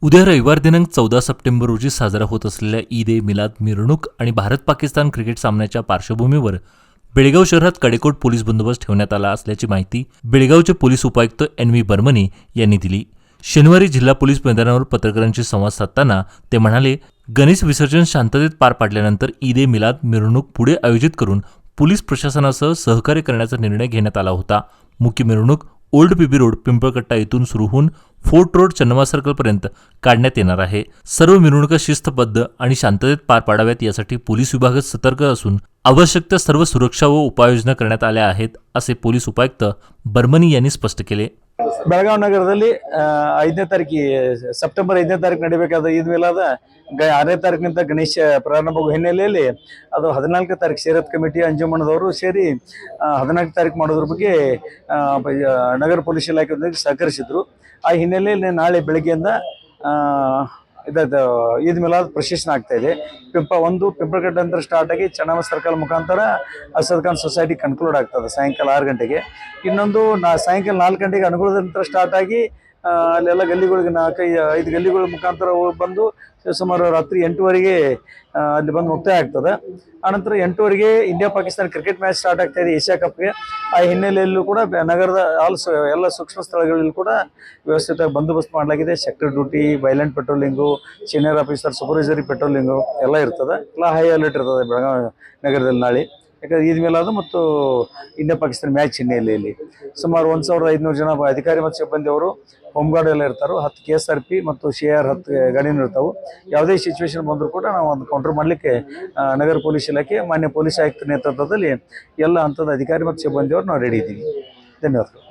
उद्या रविवार दिनांक 14 सप्टेंबर रोजी साजरा होत असलेल्या ईद ए मिलाद मिरवणूक आणि भारत पाकिस्तान क्रिकेट सामन्याच्या पार्श्वभूमीवर बेळगाव शहरात कडेकोट पोलीस बंदोबस्त ठेवण्यात आला असल्याची माहिती बेळगावचे पोलीस उपायुक्त NV बर्मनी यांनी दिली। शनिवारी जिल्हा पोलीस मैदानावर पत्रकारांशी संवाद साधताना ते म्हणाले, गणेश विसर्जन शांततेत पार पाडल्यानंतर ईद ए मिलाद मिरवणूक पुढे आयोजित करून पोलीस प्रशासनासह सहकार्य करण्याचा निर्णय घेण्यात आला होता। मुख्य मिरवणूक ओल्ड पीबी रोड पिंपळकट्टा येथून सुरू होऊन फोर्ट रोड चन्नमा सर्कलपर्यंत काढण्यात येणार आहे। सर्व मिरवणुका शिस्तबद्ध आणि शांततेत पार पाडाव्यात यासाठी पोलीस विभाग सतर्क असून आवश्यक त्या सर्व सुरक्षा व उपाययोजना करण्यात आल्या आहेत, असे पोलीस उपायुक्त बर्मनी यांनी स्पष्ट केले। ಬೆಳಗಾವಿ ನಗರದಲ್ಲಿ 5ನೇ ತಾರೀಕಿಗೆ ಸೆಪ್ಟೆಂಬರ್ 5ನೇ ತಾರೀಕು ನಡೆಯಬೇಕಾದ ಈದ್ ಮಿಲಾದ 6ನೇ ತಾರೀಕಿನಿಂದ ಗಣೇಶ ಪ್ರಾರಂಭವಾಗುವ ಹಿನ್ನೆಲೆಯಲ್ಲಿ ಅದು 14ನೇ ತಾರೀಕು ಶೇರತ್ ಕಮಿಟಿ ಅಂಜುಮನದವರು ಸೇರಿ 14ನೇ ತಾರೀಕು ಮಾಡೋದ್ರ ಬಗ್ಗೆ ನಗರ ಪೊಲೀಸ್ ಇಲಾಖೆಯೊಂದಿಗೆ ಸಹಕರಿಸಿದ್ರು। ಆ ಹಿನ್ನೆಲೆಯಲ್ಲಿ ನಾಳೆ ಬೆಳಗ್ಗೆಯಿಂದ ಈದ್ ಮಿಲಾದ್ ಪ್ರೊಸೆಷನ್ ಆಗ್ತಾ ಇದೆ। ಪಿಂಪಳಕಟ್ಟೆ ಅಂತ ಸ್ಟಾರ್ಟ್ ಆಗಿ ಚನ್ನಮ್ಮ ಸರ್ಕಲ್ ಮುಖಾಂತರ ಅಸದ್ ಖಾನ್ ಸೊಸೈಟಿ ಕನ್ಕ್ಲೂಡ್ ಆಗ್ತದೆ ಸಾಯಂಕಾಲ 6 ಗಂಟೆಗೆ। ಇನ್ನೊಂದು ಸಾಯಂಕಾಲ 4 ಗಂಟೆಗೆ ಅನುಗುಣದ ನಂತರ ಸ್ಟಾರ್ಟ್ ಆಗಿ ಅಲ್ಲೆಲ್ಲ ಗಲ್ಲಿಗಳಿಗೆ 4-5 ಗಲ್ಲಿಗಳ ಮುಖಾಂತರ ಬಂದು ಸುಮಾರು ರಾತ್ರಿ 8ವರೆಗೆ ಅಲ್ಲಿ ಬಂದು ಮುಕ್ತಾಯ ಆಗ್ತದೆ। ಆನಂತರ 8ವರೆಗೆ India Pakistan cricket match start ಆಗ್ತಾ ಇದೆ ಏಷ್ಯಾ ಕಪ್ಗೆ। ಆ ಹಿನ್ನೆಲೆಯಲ್ಲೂ ಕೂಡ ನಗರದ ಎಲ್ಲ ಸೂಕ್ಷ್ಮ ಸ್ಥಳಗಳಲ್ಲಿ ಕೂಡ ವ್ಯವಸ್ಥಿತ ಬಂದೋಬಸ್ತ್ ಮಾಡಲಾಗಿದೆ। Sector duty, violent patrolling, senior officer, supervisory patrolling ಎಲ್ಲ ಇರ್ತದೆ। ಎಲ್ಲ ಹೈ ಅಲರ್ಟ್ ಇರ್ತದೆ ಬೆಳಗಾವಿ ನಗರದಲ್ಲಿ ನಾಳೆ। ಯಾಕಂದರೆ ಈದ್ ಮಿಲಾದ್ ಮತ್ತು ಇಂಡಿಯಾ ಪಾಕಿಸ್ತಾನ ಮ್ಯಾಚ್ ಹಿನ್ನೆಲೆಯಲ್ಲಿ ಸುಮಾರು 1500 ಜನ ಅಧಿಕಾರಿ ಮತ್ತು ಸಿಬ್ಬಂದಿಯವರು ಹೋಮ್ ಗಾರ್ಡ್ ಎಲ್ಲ ಇರ್ತಾರೆ। 10 KSRP ಮತ್ತು CR 10 ಗಾಡಿನೂ ಇರ್ತಾವೆ। ಯಾವುದೇ ಸಿಚುವೇಶನ್ ಬಂದರೂ ಕೂಡ ನಾವು ಒಂದು ಕೌಂಟರ್ ಮಾಡಲಿಕ್ಕೆ ನಗರ ಪೊಲೀಸ್ ಇಲಾಖೆ ಮಾನ್ಯ ಪೊಲೀಸ್ ಆಯುಕ್ತರ ನೇತೃತ್ವದಲ್ಲಿ ಎಲ್ಲ ಹಂತದ ಅಧಿಕಾರಿ ಮತ್ತು ಸಿಬ್ಬಂದಿಯವರು ನಾವು ರೆಡಿ ಇದ್ದೀವಿ। ಧನ್ಯವಾದಗಳು।